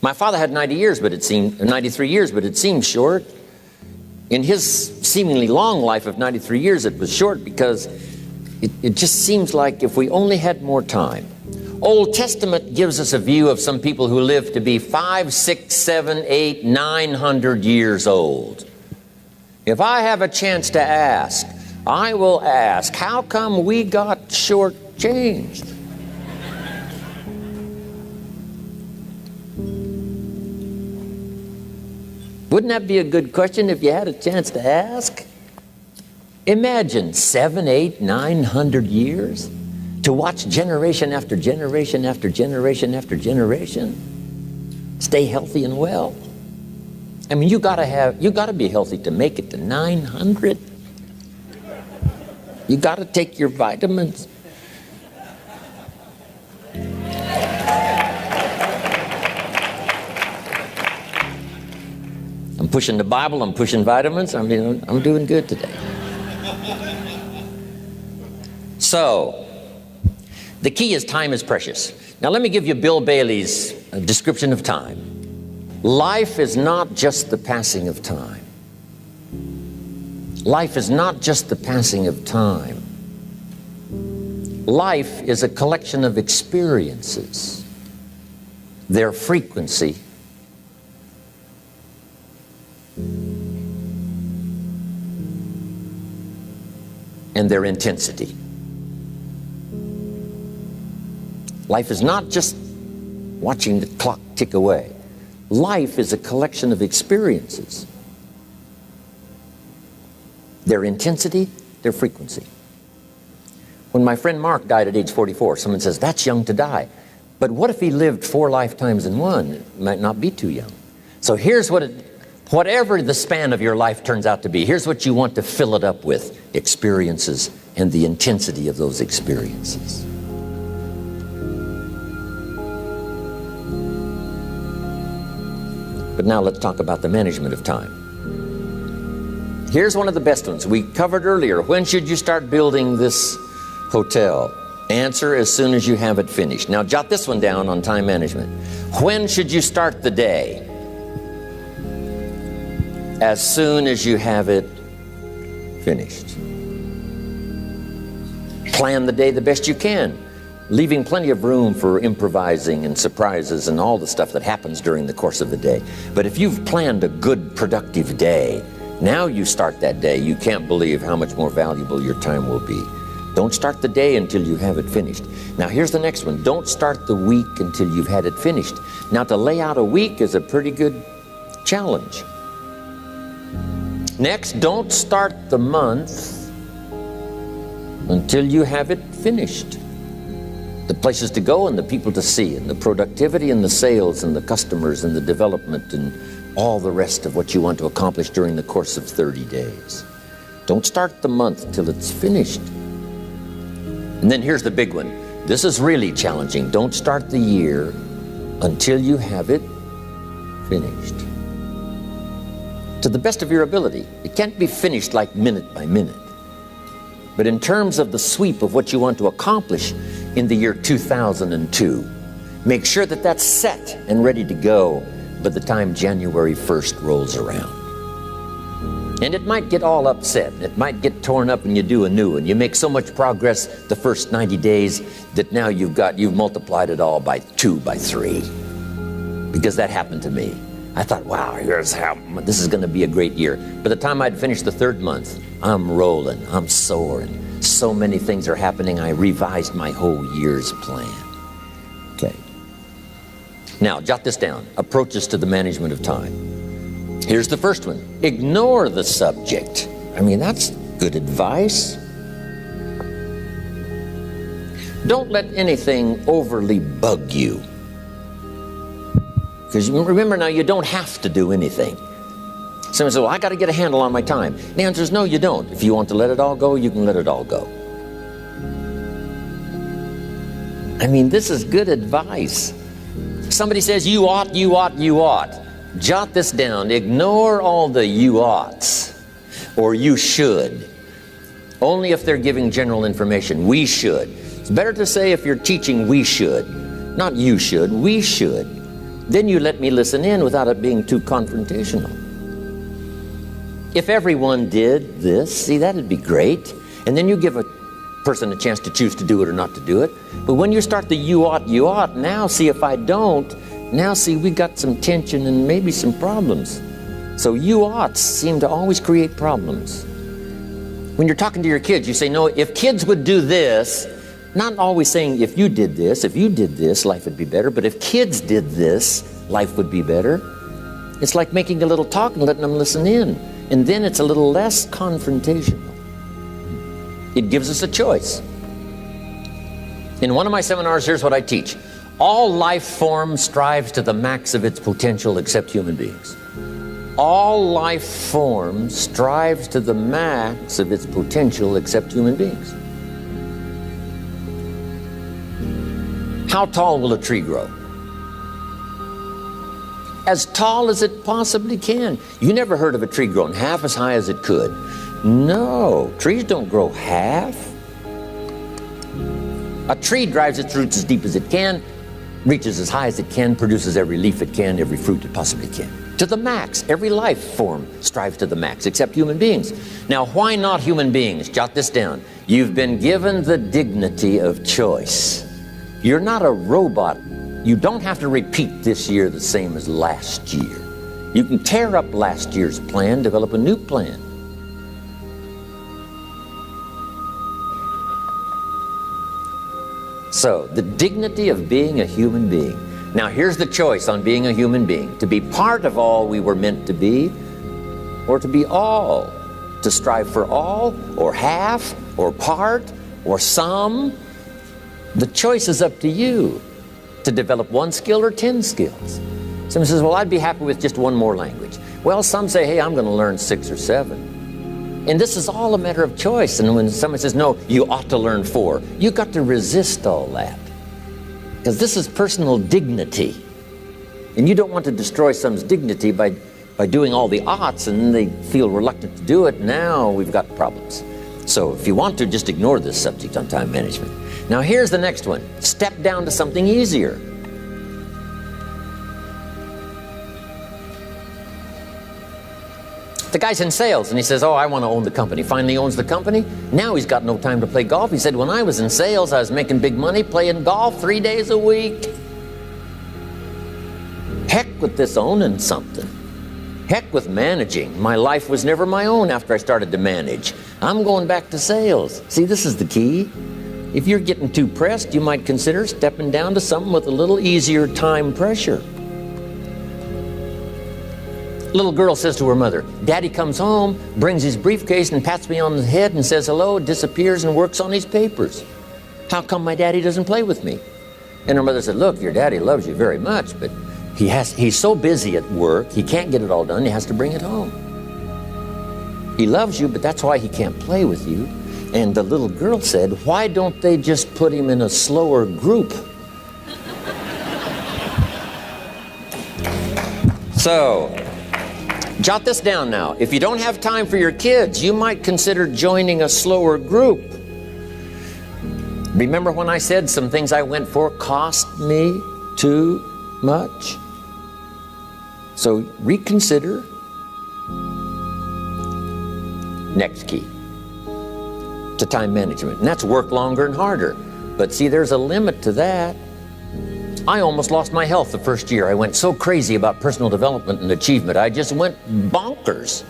My father had 93 years, but it seemed short. In his seemingly long life of 93 years, it was short because it just seems like if we only had more time. Old Testament gives us a view of some people who live to be 500, 600, 700, 800, 900 years old. If I have a chance to ask, I will ask, how come we got shortchanged? Wouldn't that be a good question if you had a chance to ask? Imagine 700, 800, 900 years to watch generation after generation after generation after generation stay healthy and well. I mean, you gotta be healthy to make it to 900. You gotta take your vitamins. I'm pushing the Bible, I'm pushing vitamins, I'm doing good today. So, the key is time is precious. Now let me give you Bill Bailey's description of time. Life is not just the passing of time. Life is not just the passing of time. Life is a collection of experiences, their frequency, and their intensity. Life is not just watching the clock tick away. Life is a collection of experiences, their intensity, their frequency. When my friend Mark died at age 44, someone says, that's young to die. But what if he lived 4 lifetimes in one? It might not be too young. So here's whatever the span of your life turns out to be, here's what you want to fill it up with: experiences and the intensity of those experiences. But now let's talk about the management of time. Here's one of the best ones. We covered earlier, when should you start building this hotel? Answer, as soon as you have it finished. Now jot this one down on time management. When should you start the day? As soon as you have it finished. Plan the day the best you can, leaving plenty of room for improvising and surprises and all the stuff that happens during the course of the day. But if you've planned a good, productive day, now you start that day, you can't believe how much more valuable your time will be. Don't start the day until you have it finished. Now here's the next one. Don't start the week until you've had it finished. Now to lay out a week is a pretty good challenge. Next, don't start the month until you have it finished. The places to go and the people to see and the productivity and the sales and the customers and the development and all the rest of what you want to accomplish during the course of 30 days. Don't start the month till it's finished. And then here's the big one. This is really challenging. Don't start the year until you have it finished. To the best of your ability. It can't be finished like minute by minute. But in terms of the sweep of what you want to accomplish in the year 2002, make sure that that's set and ready to go by the time January 1st rolls around. And it might get all upset. It might get torn up and you do a new one. You make so much progress the first 90 days that now you've multiplied it all by 2, by 3. Because that happened to me. I thought, wow, here's how this is going to be a great year. By the time I'd finished the 3rd month, I'm rolling, I'm soaring. So many things are happening, I revised my whole year's plan. Okay. Now, jot this down. Approaches to the management of time. Here's the first one. Ignore the subject. I mean, that's good advice. Don't let anything overly bug you. Because remember now, you don't have to do anything. Someone says, well, I got to get a handle on my time. The answer is no, you don't. If you want to let it all go, you can let it all go. I mean, this is good advice. Somebody says, you ought, you ought, you ought. Jot this down. Ignore all the you oughts or you should. Only if they're giving general information. We should. It's better to say if you're teaching, we should. Not you should, we should. Then you let me listen in without it being too confrontational. If everyone did this, see, that'd be great. And then you give a person a chance to choose to do it or not to do it. But when you start the you ought, now see, if I don't, now see, we got some tension and maybe some problems. So you oughts seem to always create problems. When you're talking to your kids, you say, no, if kids would do this, not always saying if you did this, life would be better, but if kids did this, life would be better. It's like making a little talk and letting them listen in. And then it's a little less confrontational. It gives us a choice. In one of my seminars, here's what I teach. All life form strives to the max of its potential except human beings. All life form strives to the max of its potential except human beings. How tall will a tree grow? As tall as it possibly can. You never heard of a tree growing half as high as it could. No, trees don't grow half. A tree drives its roots as deep as it can, reaches as high as it can, produces every leaf it can, every fruit it possibly can. To the max. Every life form strives to the max, except human beings. Now, why not human beings? Jot this down. You've been given the dignity of choice. You're not a robot. You don't have to repeat this year the same as last year. You can tear up last year's plan, develop a new plan. So, the dignity of being a human being. Now, here's the choice on being a human being. To be part of all we were meant to be, or to be all. To strive for all, or half, or part, or some. The choice is up to you. To develop one skill or 10 skills. Someone says, well, I'd be happy with just one more language. Well, some say, hey, I'm going to learn 6 or 7. And this is all a matter of choice. And when someone says, no, you ought to learn 4, you've got to resist all that. Because this is personal dignity. And you don't want to destroy someone's dignity by doing all the oughts, and then they feel reluctant to do it. Now we've got problems. So if you want to, just ignore this subject on time management. Now here's the next one. Step down to something easier. The guy's in sales and he says, oh, I want to own the company. Finally owns the company. Now he's got no time to play golf. He said, when I was in sales, I was making big money playing golf 3 days a week. Heck with this owning something. Heck with managing. My life was never my own after I started to manage. I'm going back to sales. See, this is the key. If you're getting too pressed, you might consider stepping down to something with a little easier time pressure. Little girl says to her mother, Daddy comes home, brings his briefcase and pats me on the head and says hello, disappears and works on his papers. How come my daddy doesn't play with me? And her mother said, look, your daddy loves you very much, but he's so busy at work, he can't get it all done, he has to bring it home. He loves you, but that's why he can't play with you. And the little girl said, why don't they just put him in a slower group? So, jot this down now. If you don't have time for your kids, you might consider joining a slower group. Remember when I said some things I went for cost me too much? So reconsider. Next key to time management, and that's work longer and harder. But see, there's a limit to that. I almost lost my health the first year. I went so crazy about personal development and achievement. I just went bonkers.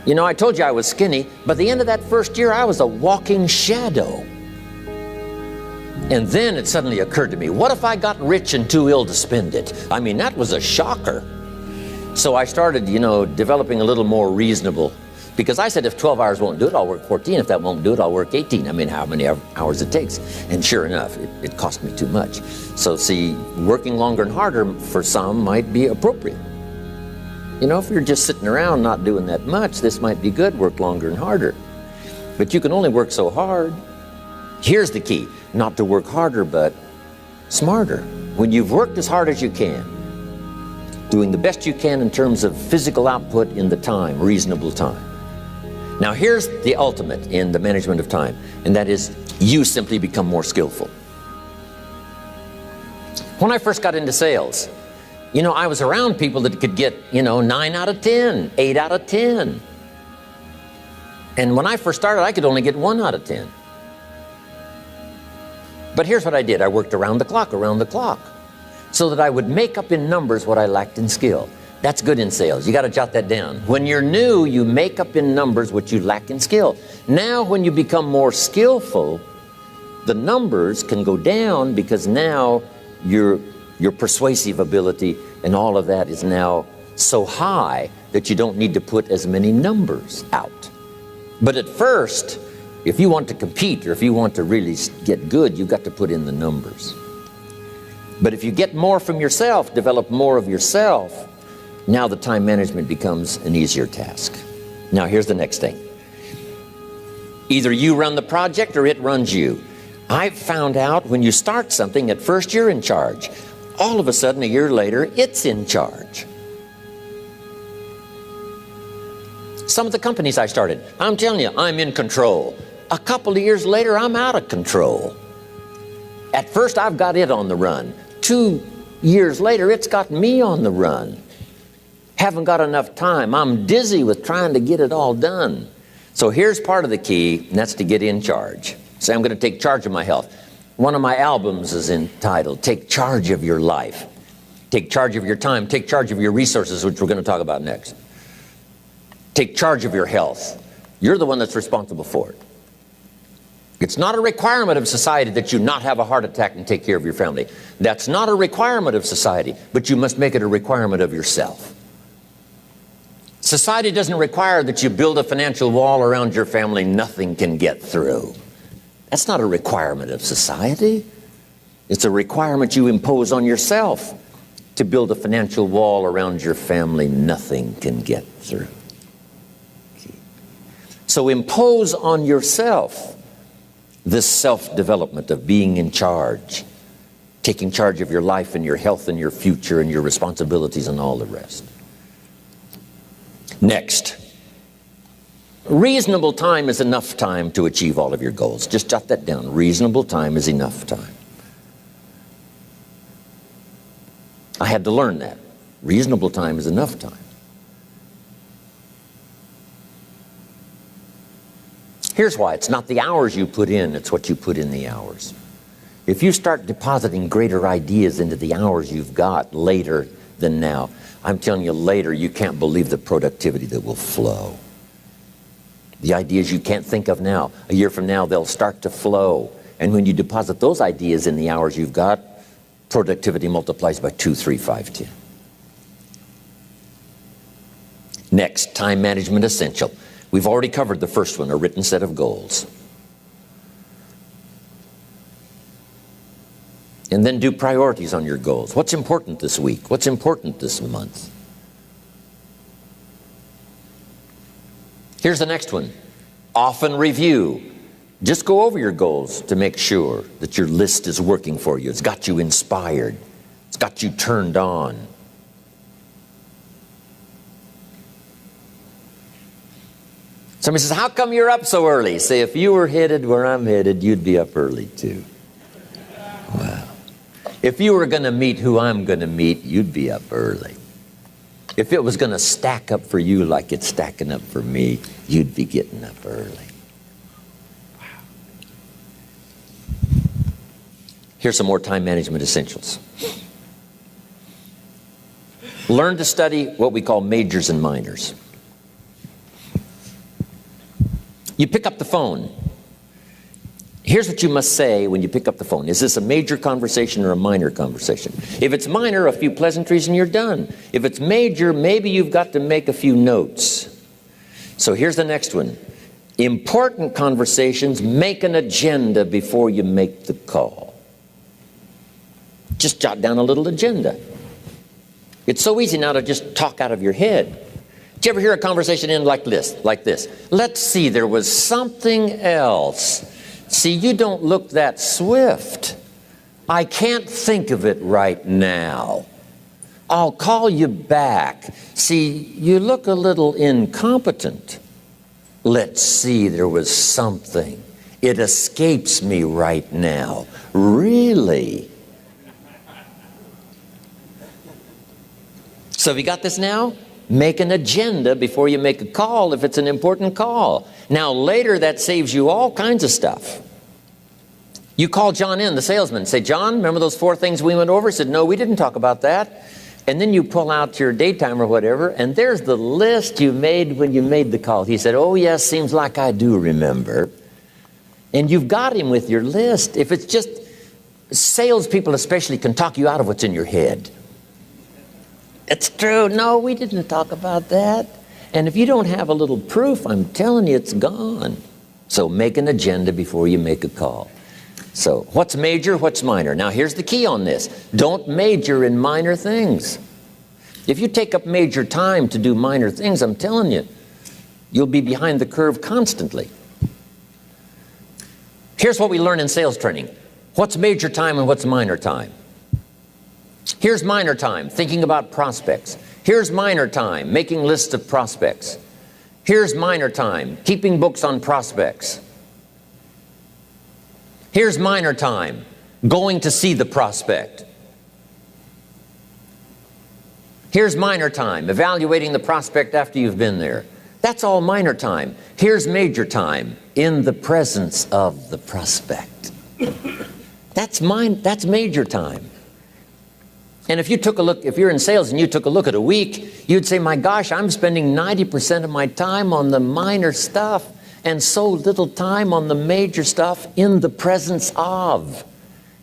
You know, I told you I was skinny, but at the end of that first year, I was a walking shadow. And then it suddenly occurred to me, what if I got rich and too ill to spend it? I mean, that was a shocker. So I started, you know, developing a little more reasonable. Because I said, if 12 hours won't do it, I'll work 14. If that won't do it, I'll work 18. I mean, how many hours it takes. And sure enough, it cost me too much. So see, working longer and harder for some might be appropriate. You know, if you're just sitting around not doing that much, this might be good, work longer and harder. But you can only work so hard. Here's the key, not to work harder, but smarter. When you've worked as hard as you can, doing the best you can in terms of physical output in the time, reasonable time. Now here's the ultimate in the management of time, and that is you simply become more skillful. When I first got into sales, You know, I was around people that could get, 9 out of 10, 8 out of 10. And when I first started, I could only get 1 out of 10. But here's what I did. I worked around the clock, so that I would make up in numbers what I lacked in skill. That's good in sales. You got to jot that down. When you're new, you make up in numbers what you lack in skill. Now, when you become more skillful, the numbers can go down because now your persuasive ability and all of that is now so high that you don't need to put as many numbers out. But at first, if you want to compete or if you want to really get good, you've got to put in the numbers. But if you get more from yourself, develop more of yourself, now the time management becomes an easier task. Now here's the next thing. Either you run the project or it runs you. I've found out when you start something, at first you're in charge. All of a sudden, a year later, it's in charge. Some of the companies I started, I'm telling you, I'm in control. A couple of years later, I'm out of control. At first, I've got it on the run. 2 years later, it's got me on the run. Haven't got enough time. I'm dizzy with trying to get it all done. So here's part of the key, and that's to get in charge. Say, I'm going to take charge of my health. One of my albums is entitled, Take Charge of Your Life. Take charge of your time. Take charge of your resources, which we're going to talk about next. Take charge of your health. You're the one that's responsible for it. It's not a requirement of society that you not have a heart attack and take care of your family. That's not a requirement of society, but you must make it a requirement of yourself. Society doesn't require that you build a financial wall around your family nothing can get through. That's not a requirement of society. It's a requirement you impose on yourself to build a financial wall around your family nothing can get through. So impose on yourself this self-development of being in charge, taking charge of your life and your health and your future and your responsibilities and all the rest. Next, reasonable time is enough time to achieve all of your goals. Just jot that down. Reasonable time is enough time. I had to learn that. Reasonable time is enough time. Here's why. It's not the hours you put in, it's what you put in the hours. If you start depositing greater ideas into the hours you've got later than now, I'm telling you later, you can't believe the productivity that will flow. The ideas you can't think of now, a year from now, they'll start to flow. And when you deposit those ideas in the hours you've got, productivity multiplies by 2, 3, 5, 10. Next, time management essential. We've already covered the first one, a written set of goals. And then do priorities on your goals. What's important this week? What's important this month? Here's the next one. Often review. Just go over your goals to make sure that your list is working for you. It's got you inspired. It's got you turned on. Somebody says, how come you're up so early? Say, if you were headed where I'm headed, you'd be up early too. Wow. If you were going to meet who I'm going to meet, you'd be up early. If it was going to stack up for you like it's stacking up for me, you'd be getting up early. Wow. Here's some more time management essentials. Learn to study what we call majors and minors. You pick up the phone. Here's what you must say when you pick up the phone. Is this a major conversation or a minor conversation? If it's minor, a few pleasantries and you're done. If it's major, maybe you've got to make a few notes. So here's the next one. Important conversations, make an agenda before you make the call. Just jot down a little agenda. It's so easy now to just talk out of your head. Did you ever hear a conversation end like this? Let's see, there was something else. See, you don't look that swift. I can't think of it right now. I'll call you back. See, you look a little incompetent. Let's see, there was something. It escapes me right now. Really? So have you got this now? Make an agenda before you make a call if it's an important call. Now later that saves you all kinds of stuff. You call John in, the salesman, say, John, remember those 4 things we went over? He said, no, we didn't talk about that. And then you pull out your daytime or whatever, and there's the list you made when you made the call. He said, oh yes, seems like I do remember. And you've got him with your list. If it's just, salespeople especially can talk you out of what's in your head. It's true. No, we didn't talk about that. And if you don't have a little proof, I'm telling you, it's gone. So make an agenda before you make a call. So what's major, what's minor? Now here's the key on this. Don't major in minor things. If you take up major time to do minor things, I'm telling you, you'll be behind the curve constantly. Here's what we learn in sales training. What's major time and what's minor time? Here's minor time, thinking about prospects. Here's minor time, making lists of prospects. Here's minor time, keeping books on prospects. Here's minor time, going to see the prospect. Here's minor time, evaluating the prospect after you've been there. That's all minor time. Here's major time, in the presence of the prospect. That's major time. And if you took a look, if you're in sales and you took a look at a week, you'd say, my gosh, I'm spending 90% of my time on the minor stuff and so little time on the major stuff in the presence of.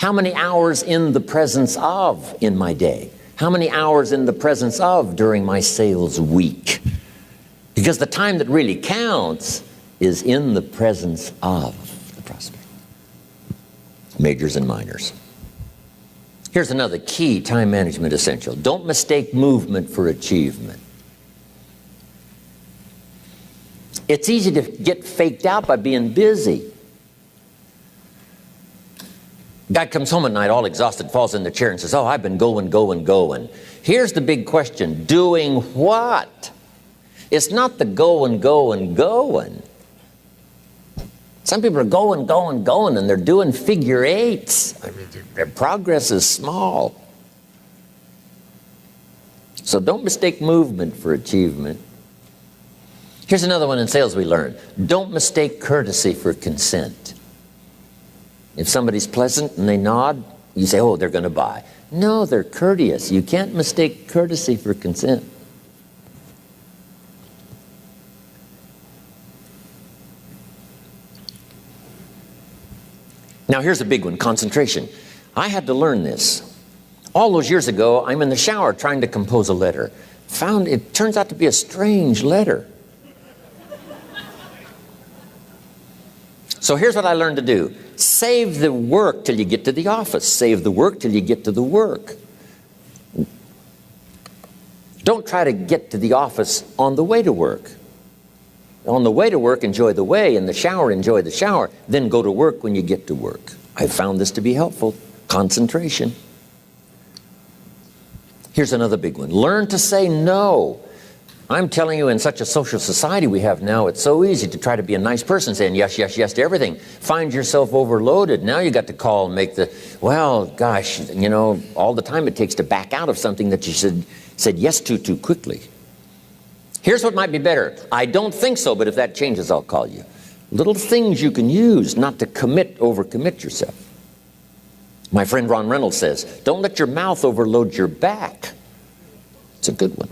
How many hours in the presence of in my day? How many hours in the presence of during my sales week? Because the time that really counts is in the presence of the prospect. Majors and minors. Here's another key time management essential. Don't mistake movement for achievement. It's easy to get faked out by being busy. Guy comes home at night all exhausted, falls in the chair and says, oh, I've been going. Here's the big question. Doing what? It's not the going. Some people are going, and they're doing figure eights. I mean, their progress is small. So don't mistake movement for achievement. Here's another one in sales we learned. Don't mistake courtesy for consent. If somebody's pleasant and they nod, you say, oh, they're going to buy. No, they're courteous. You can't mistake courtesy for consent. Now here's a big one, concentration. I had to learn this. All those years ago, I'm in the shower trying to compose a letter. Found it turns out to be a strange letter. So here's what I learned to do. Save the work till you get to the office. Save the work till you get to the work. Don't try to get to the office on the way to work. On the way to work, enjoy the way. In the shower, enjoy the shower. Then go to work when you get to work. I found this to be helpful. Concentration. Here's another big one. Learn to say no. I'm telling you, in such a social society we have now, it's so easy to try to be a nice person saying yes, yes, yes to everything. Find yourself overloaded. Now you got to call and make the, well, gosh, you know, all the time it takes to back out of something that you said yes to too quickly. Here's what might be better. I don't think so, but if that changes, I'll call you. Little things you can use not to overcommit yourself. My friend Ron Reynolds says, don't let your mouth overload your back. It's a good one.